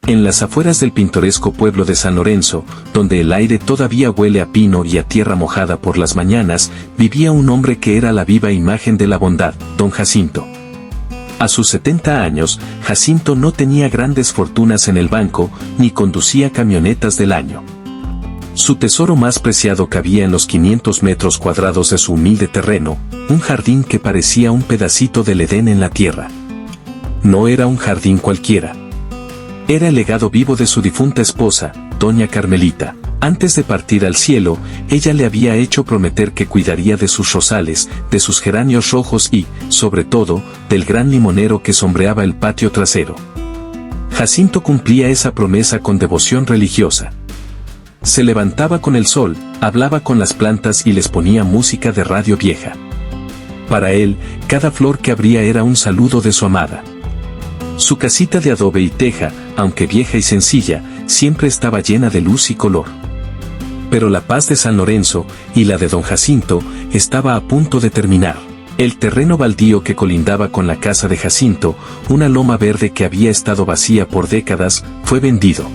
En las afueras del pintoresco pueblo de San Lorenzo, donde el aire todavía huele a pino y a tierra mojada por las mañanas, vivía un hombre que era la viva imagen de la bondad, don Jacinto. A sus 70 años, Jacinto no tenía grandes fortunas en el banco, ni conducía camionetas del año. Su tesoro más preciado cabía en los 500 metros cuadrados de su humilde terreno, un jardín que parecía un pedacito del Edén en la tierra. No era un jardín cualquiera. Era el legado vivo de su difunta esposa, doña Carmelita. Antes de partir al cielo, ella le había hecho prometer que cuidaría de sus rosales, de sus geranios rojos y, sobre todo, del gran limonero que sombreaba el patio trasero. Jacinto cumplía esa promesa con devoción religiosa. Se levantaba con el sol, hablaba con las plantas y les ponía música de radio vieja. Para él, cada flor que abría era un saludo de su amada. Su casita de adobe y teja, aunque vieja y sencilla, siempre estaba llena de luz y color. Pero la paz de San Lorenzo, y la de don Jacinto, estaba a punto de terminar. El terreno baldío que colindaba con la casa de Jacinto, una loma verde que había estado vacía por décadas, fue vendido.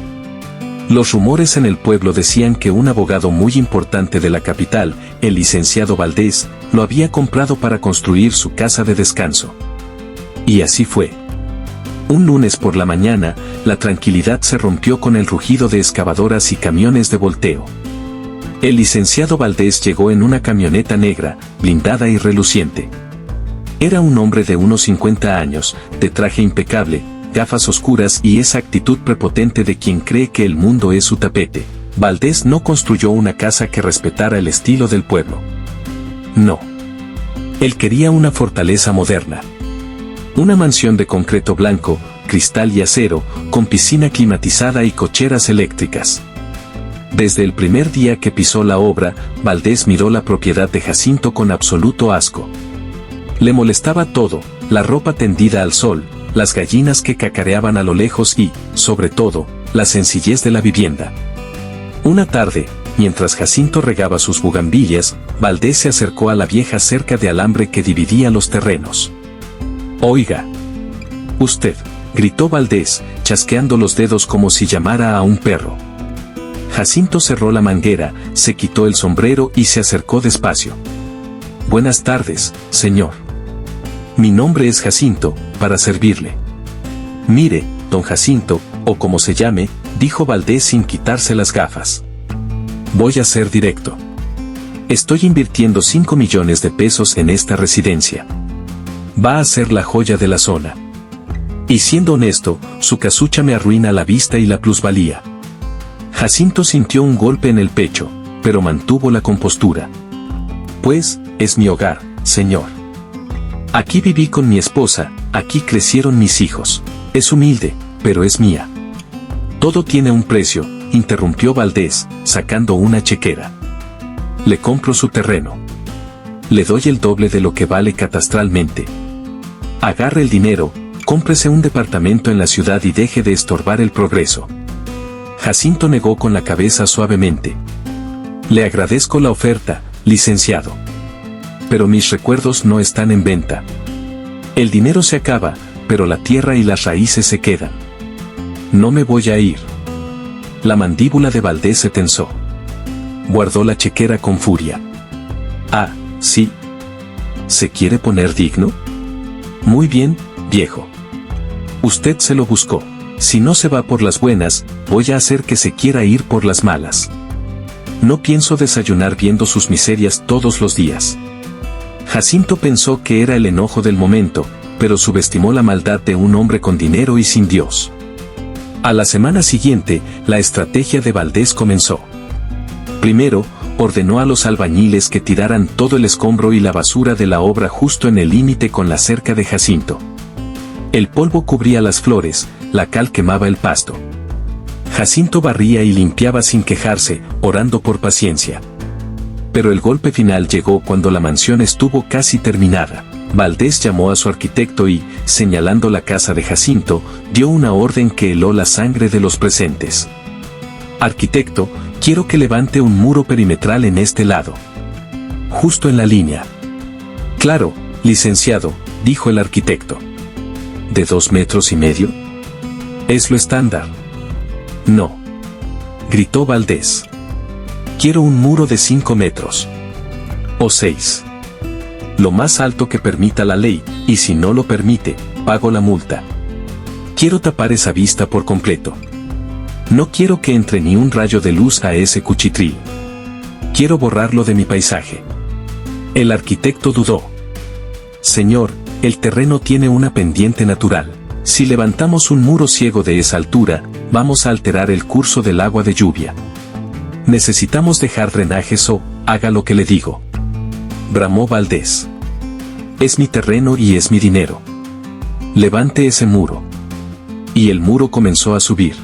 Los rumores en el pueblo decían que un abogado muy importante de la capital, el licenciado Valdés, lo había comprado para construir su casa de descanso. Y así fue. Un lunes por la mañana, la tranquilidad se rompió con el rugido de excavadoras y camiones de volteo. El licenciado Valdés llegó en una camioneta negra, blindada y reluciente. Era un hombre de unos 50 años, de traje impecable, gafas oscuras y esa actitud prepotente de quien cree que el mundo es su tapete. Valdés no construyó una casa que respetara el estilo del pueblo. No. Él quería una fortaleza moderna. Una mansión de concreto blanco, cristal y acero, con piscina climatizada y cocheras eléctricas. Desde el primer día que pisó la obra, Valdés miró la propiedad de Jacinto con absoluto asco. Le molestaba todo, la ropa tendida al sol, las gallinas que cacareaban a lo lejos y, sobre todo, la sencillez de la vivienda. Una tarde, mientras Jacinto regaba sus bugambillas, Valdés se acercó a la vieja cerca de alambre que dividía los terrenos. «Oiga. Usted», gritó Valdés, chasqueando los dedos como si llamara a un perro. Jacinto cerró la manguera, se quitó el sombrero y se acercó despacio. «Buenas tardes, señor. Mi nombre es Jacinto, para servirle». «Mire, don Jacinto, o como se llame», dijo Valdés sin quitarse las gafas. «Voy a ser directo. Estoy invirtiendo 5 millones de pesos en esta residencia. Va a ser la joya de la zona. Y siendo honesto, su casucha me arruina la vista y la plusvalía». Jacinto sintió un golpe en el pecho, pero mantuvo la compostura. «Pues, es mi hogar, señor. Aquí viví con mi esposa, aquí crecieron mis hijos. Es humilde, pero es mía». «Todo tiene un precio», interrumpió Valdés, sacando una chequera. «Le compro su terreno. Le doy el doble de lo que vale catastralmente. Agarre el dinero, cómprese un departamento en la ciudad y deje de estorbar el progreso». Jacinto negó con la cabeza suavemente. «Le agradezco la oferta, licenciado. Pero mis recuerdos no están en venta. El dinero se acaba, pero la tierra y las raíces se quedan. No me voy a ir». La mandíbula de Valdés se tensó. Guardó la chequera con furia. «Ah, sí. ¿Se quiere poner digno? Muy bien, viejo. Usted se lo buscó. Si no se va por las buenas, voy a hacer que se quiera ir por las malas. No pienso desayunar viendo sus miserias todos los días». Jacinto pensó que era el enojo del momento, pero subestimó la maldad de un hombre con dinero y sin Dios. A la semana siguiente, la estrategia de Valdés comenzó. Primero, ordenó a los albañiles que tiraran todo el escombro y la basura de la obra justo en el límite con la cerca de Jacinto. El polvo cubría las flores, la cal quemaba el pasto. Jacinto barría y limpiaba sin quejarse, orando por paciencia. Pero el golpe final llegó cuando la mansión estuvo casi terminada. Valdés llamó a su arquitecto y, señalando la casa de Jacinto, dio una orden que heló la sangre de los presentes. «Arquitecto, quiero que levante un muro perimetral en este lado. Justo en la línea». «Claro, licenciado», dijo el arquitecto. «¿De 2,5 metros? Es lo estándar». No, gritó Valdés. Quiero un muro de 5 metros. O 6. Lo más alto que permita la ley, y si no lo permite, pago la multa. Quiero tapar esa vista por completo. No quiero que entre ni un rayo de luz a ese cuchitril. Quiero borrarlo de mi paisaje. El arquitecto dudó. Señor, el terreno tiene una pendiente natural. Si levantamos un muro ciego de esa altura, vamos a alterar el curso del agua de lluvia. Necesitamos dejar drenajes o, haga lo que le digo. Bramó Valdés. Es mi terreno y es mi dinero. Levante ese muro. Y el muro comenzó a subir.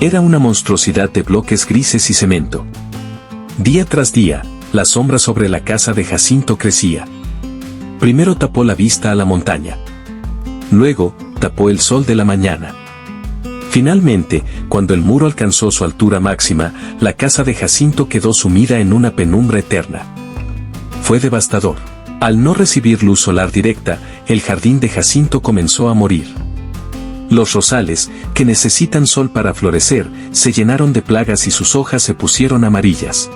Era una monstruosidad de bloques grises y cemento. Día tras día, la sombra sobre la casa de Jacinto crecía. Primero tapó la vista a la montaña. Luego, tapó el sol de la mañana. Finalmente, cuando el muro alcanzó su altura máxima, la casa de Jacinto quedó sumida en una penumbra eterna. Fue devastador. Al no recibir luz solar directa, el jardín de Jacinto comenzó a morir. Los rosales, que necesitan sol para florecer, se llenaron de plagas y sus hojas se pusieron amarillas.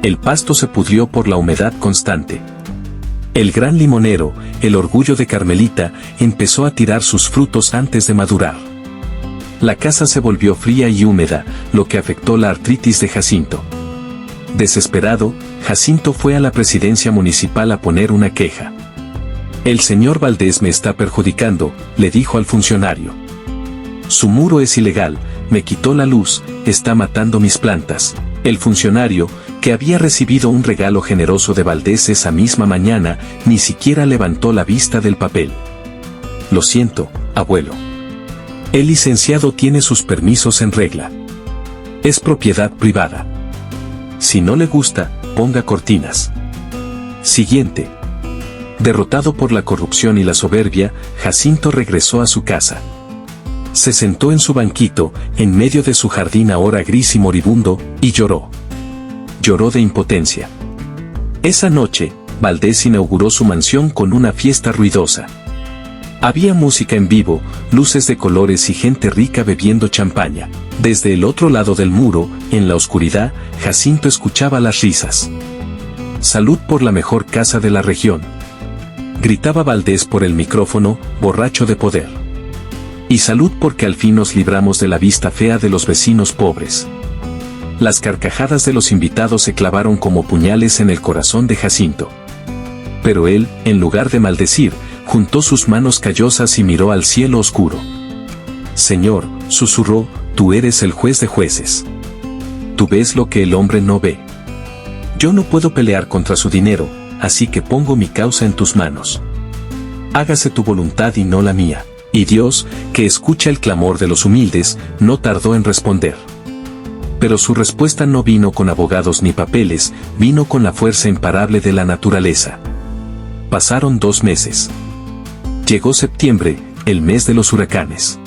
El pasto se pudrió por la humedad constante. El gran limonero, el orgullo de Carmelita, empezó a tirar sus frutos antes de madurar. La casa se volvió fría y húmeda, lo que afectó la artritis de Jacinto. Desesperado, Jacinto fue a la presidencia municipal a poner una queja. El señor Valdés me está perjudicando, le dijo al funcionario. Su muro es ilegal, me quitó la luz, está matando mis plantas. El funcionario, que había recibido un regalo generoso de Valdés esa misma mañana, ni siquiera levantó la vista del papel. Lo siento, abuelo. El licenciado tiene sus permisos en regla. Es propiedad privada. Si no le gusta, ponga cortinas. Siguiente. Derrotado por la corrupción y la soberbia, Jacinto regresó a su casa. Se sentó en su banquito, en medio de su jardín ahora gris y moribundo, y lloró. Lloró de impotencia. Esa noche, Valdés inauguró su mansión con una fiesta ruidosa. Había música en vivo, luces de colores y gente rica bebiendo champaña. Desde el otro lado del muro, en la oscuridad, Jacinto escuchaba las risas. Salud por la mejor casa de la región. Gritaba Valdés por el micrófono, borracho de poder. Y salud porque al fin nos libramos de la vista fea de los vecinos pobres. Las carcajadas de los invitados se clavaron como puñales en el corazón de Jacinto. Pero él, en lugar de maldecir, juntó sus manos callosas y miró al cielo oscuro. Señor, susurró, tú eres el juez de jueces. Tú ves lo que el hombre no ve. Yo no puedo pelear contra su dinero, así que pongo mi causa en tus manos. Hágase tu voluntad y no la mía. Y Dios, que escucha el clamor de los humildes, no tardó en responder. Pero su respuesta no vino con abogados ni papeles, vino con la fuerza imparable de la naturaleza. Pasaron 2 meses. Llegó septiembre, el mes de los huracanes.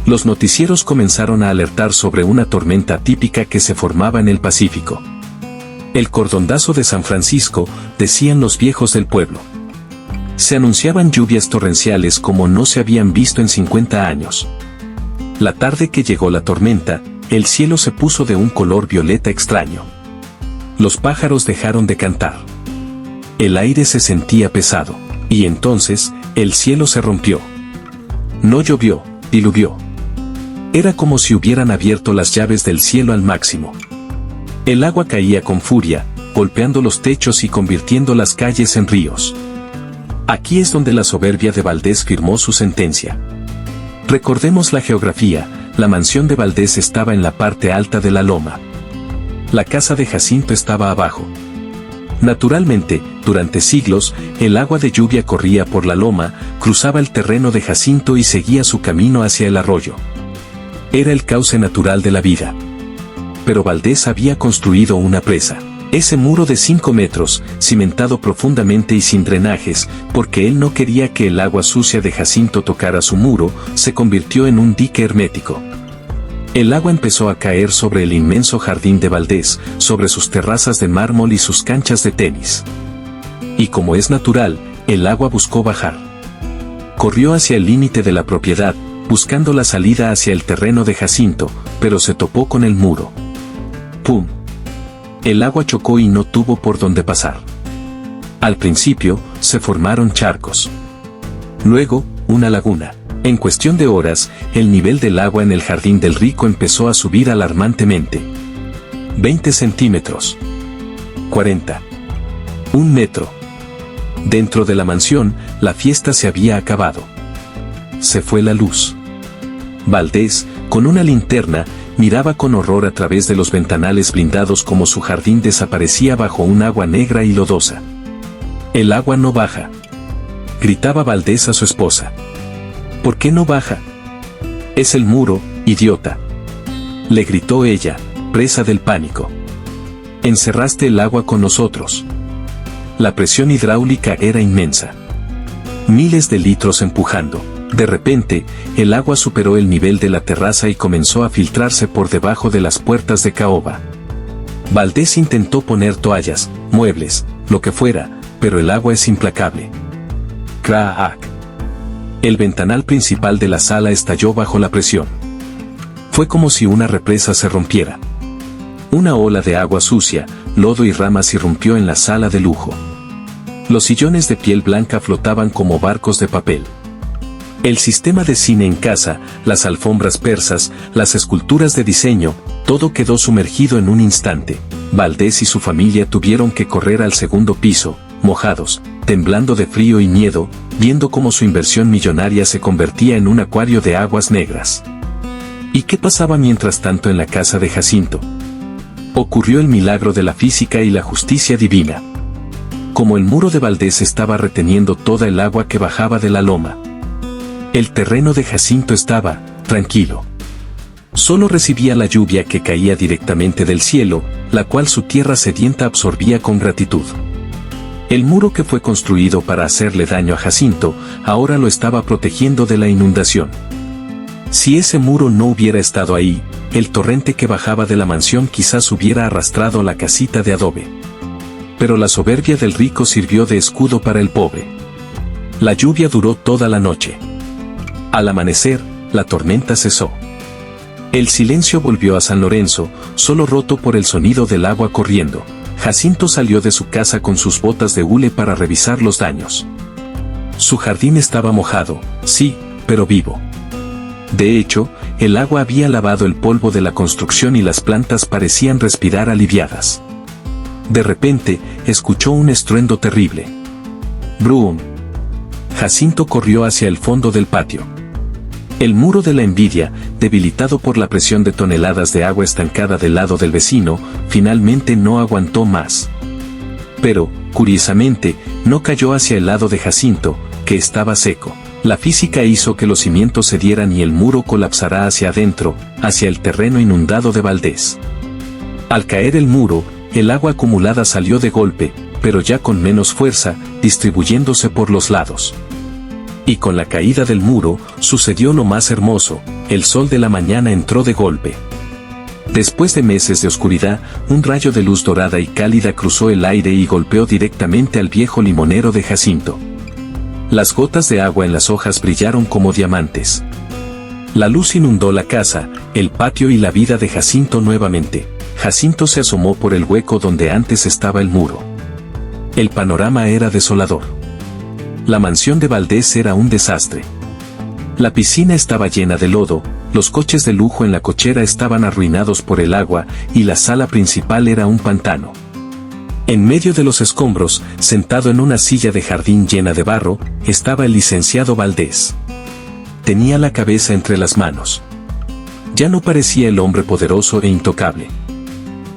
Los noticieros comenzaron a alertar sobre una tormenta típica que se formaba en el Pacífico. El cordondazo de San Francisco, decían los viejos del pueblo. Se anunciaban lluvias torrenciales como no se habían visto en 50 años. La tarde que llegó la tormenta, el cielo se puso de un color violeta extraño. Los pájaros dejaron de cantar. El aire se sentía pesado, y entonces, el cielo se rompió. No llovió, diluvió. Era como si hubieran abierto las llaves del cielo al máximo. El agua caía con furia, golpeando los techos y convirtiendo las calles en ríos. Aquí es donde la soberbia de Valdés firmó su sentencia. Recordemos la geografía, la mansión de Valdés estaba en la parte alta de la loma. La casa de Jacinto estaba abajo. Naturalmente, durante siglos, el agua de lluvia corría por la loma, cruzaba el terreno de Jacinto y seguía su camino hacia el arroyo. Era el cauce natural de la vida. Pero Valdés había construido una presa. Ese muro de 5 metros, cimentado profundamente y sin drenajes, porque él no quería que el agua sucia de Jacinto tocara su muro, se convirtió en un dique hermético. El agua empezó a caer sobre el inmenso jardín de Valdés, sobre sus terrazas de mármol y sus canchas de tenis. Y como es natural, el agua buscó bajar. Corrió hacia el límite de la propiedad, buscando la salida hacia el terreno de Jacinto, pero se topó con el muro. ¡Pum! El agua chocó y no tuvo por dónde pasar. Al principio, se formaron charcos. Luego, una laguna. En cuestión de horas, el nivel del agua en el jardín del rico empezó a subir alarmantemente. 20 centímetros. 40. 1 metro. Dentro de la mansión, la fiesta se había acabado. Se fue la luz. Valdés, con una linterna, miraba con horror a través de los ventanales blindados como su jardín desaparecía bajo un agua negra y lodosa. «El agua no baja», gritaba Valdés a su esposa. «¿Por qué no baja?» «Es el muro, idiota», le gritó ella, presa del pánico. «Encerraste el agua con nosotros». La presión hidráulica era inmensa. Miles de litros empujando. De repente, el agua superó el nivel de la terraza y comenzó a filtrarse por debajo de las puertas de caoba. Valdés intentó poner toallas, muebles, lo que fuera, pero el agua es implacable. ¡Crack! El ventanal principal de la sala estalló bajo la presión. Fue como si una represa se rompiera. Una ola de agua sucia, lodo y ramas irrumpió en la sala de lujo. Los sillones de piel blanca flotaban como barcos de papel. El sistema de cine en casa, las alfombras persas, las esculturas de diseño, todo quedó sumergido en un instante. Valdés y su familia tuvieron que correr al segundo piso, mojados, temblando de frío y miedo, viendo cómo su inversión millonaria se convertía en un acuario de aguas negras. ¿Y qué pasaba mientras tanto en la casa de Jacinto? Ocurrió el milagro de la física y la justicia divina. Como el muro de Valdés estaba reteniendo toda el agua que bajaba de la loma, el terreno de Jacinto estaba tranquilo. Solo recibía la lluvia que caía directamente del cielo, la cual su tierra sedienta absorbía con gratitud. El muro que fue construido para hacerle daño a Jacinto, ahora lo estaba protegiendo de la inundación. Si ese muro no hubiera estado ahí, el torrente que bajaba de la mansión quizás hubiera arrastrado la casita de adobe. Pero la soberbia del rico sirvió de escudo para el pobre. La lluvia duró toda la noche. Al amanecer, la tormenta cesó. El silencio volvió a San Lorenzo, solo roto por el sonido del agua corriendo. Jacinto salió de su casa con sus botas de hule para revisar los daños. Su jardín estaba mojado, sí, pero vivo. De hecho, el agua había lavado el polvo de la construcción y las plantas parecían respirar aliviadas. De repente, escuchó un estruendo terrible. ¡Brum! Jacinto corrió hacia el fondo del patio. El muro de la envidia, debilitado por la presión de toneladas de agua estancada del lado del vecino, finalmente no aguantó más. Pero, curiosamente, no cayó hacia el lado de Jacinto, que estaba seco. La física hizo que los cimientos cedieran y el muro colapsará hacia adentro, hacia el terreno inundado de Valdés. Al caer el muro, el agua acumulada salió de golpe, pero ya con menos fuerza, distribuyéndose por los lados. Y con la caída del muro, sucedió lo más hermoso, el sol de la mañana entró de golpe. Después de meses de oscuridad, un rayo de luz dorada y cálida cruzó el aire y golpeó directamente al viejo limonero de Jacinto. Las gotas de agua en las hojas brillaron como diamantes. La luz inundó la casa, el patio y la vida de Jacinto nuevamente. Jacinto se asomó por el hueco donde antes estaba el muro. El panorama era desolador. La mansión de Valdés era un desastre. La piscina estaba llena de lodo, los coches de lujo en la cochera estaban arruinados por el agua y la sala principal era un pantano. En medio de los escombros, sentado en una silla de jardín llena de barro, estaba el licenciado Valdés. Tenía la cabeza entre las manos. Ya no parecía el hombre poderoso e intocable.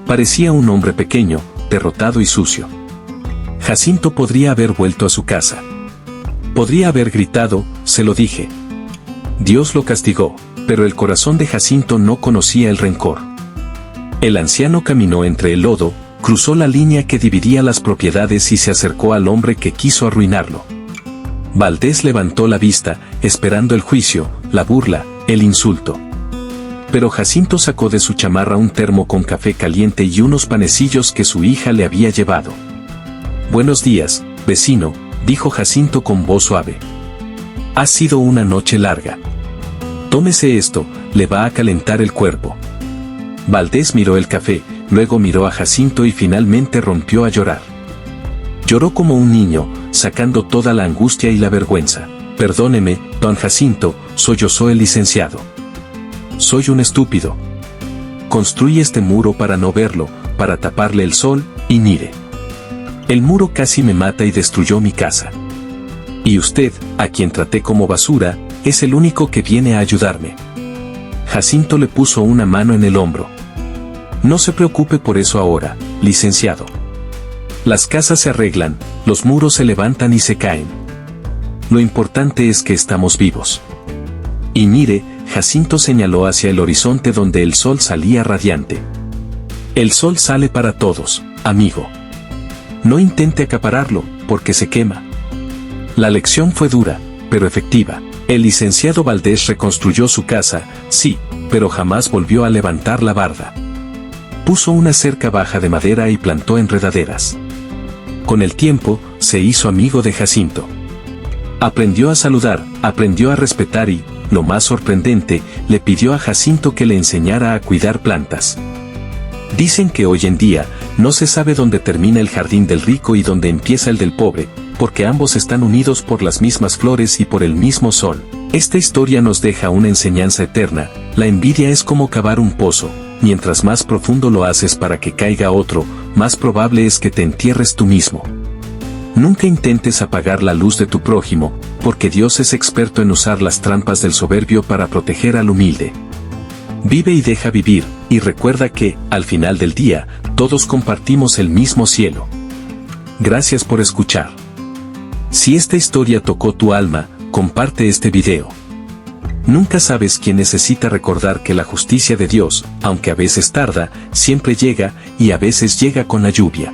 Parecía un hombre pequeño, derrotado y sucio. Jacinto podría haber vuelto a su casa. Podría haber gritado, se lo dije. Dios lo castigó, pero el corazón de Jacinto no conocía el rencor. El anciano caminó entre el lodo, cruzó la línea que dividía las propiedades y se acercó al hombre que quiso arruinarlo. Valdés levantó la vista, esperando el juicio, la burla, el insulto. Pero Jacinto sacó de su chamarra un termo con café caliente y unos panecillos que su hija le había llevado. «Buenos días, vecino», dijo Jacinto con voz suave. «Ha sido una noche larga». Tómese esto, le va a calentar el cuerpo. Valdés miró el café, luego miró a Jacinto y finalmente rompió a llorar. Lloró como un niño, sacando toda la angustia y la vergüenza. Perdóneme, don Jacinto, soy el licenciado. Soy un estúpido. Construí este muro para no verlo, para taparle el sol, y mire. El muro casi me mata y destruyó mi casa. Y usted, a quien traté como basura, es el único que viene a ayudarme. Jacinto le puso una mano en el hombro. No se preocupe por eso ahora, licenciado. Las casas se arreglan, los muros se levantan y se caen. Lo importante es que estamos vivos. Y mire, Jacinto señaló hacia el horizonte donde el sol salía radiante. El sol sale para todos, amigo. No intente acapararlo, porque se quema. La lección fue dura, pero efectiva. El licenciado Valdés reconstruyó su casa, sí, pero jamás volvió a levantar la barda. Puso una cerca baja de madera y plantó enredaderas. Con el tiempo, se hizo amigo de Jacinto. Aprendió a saludar, aprendió a respetar y, lo más sorprendente, le pidió a Jacinto que le enseñara a cuidar plantas. Dicen que hoy en día, no se sabe dónde termina el jardín del rico y dónde empieza el del pobre, porque ambos están unidos por las mismas flores y por el mismo sol. Esta historia nos deja una enseñanza eterna: la envidia es como cavar un pozo, mientras más profundo lo haces para que caiga otro, más probable es que te entierres tú mismo. Nunca intentes apagar la luz de tu prójimo, porque Dios es experto en usar las trampas del soberbio para proteger al humilde. Vive y deja vivir, y recuerda que, al final del día, todos compartimos el mismo cielo. Gracias por escuchar. Si esta historia tocó tu alma, comparte este video. Nunca sabes quién necesita recordar que la justicia de Dios, aunque a veces tarda, siempre llega, y a veces llega con la lluvia.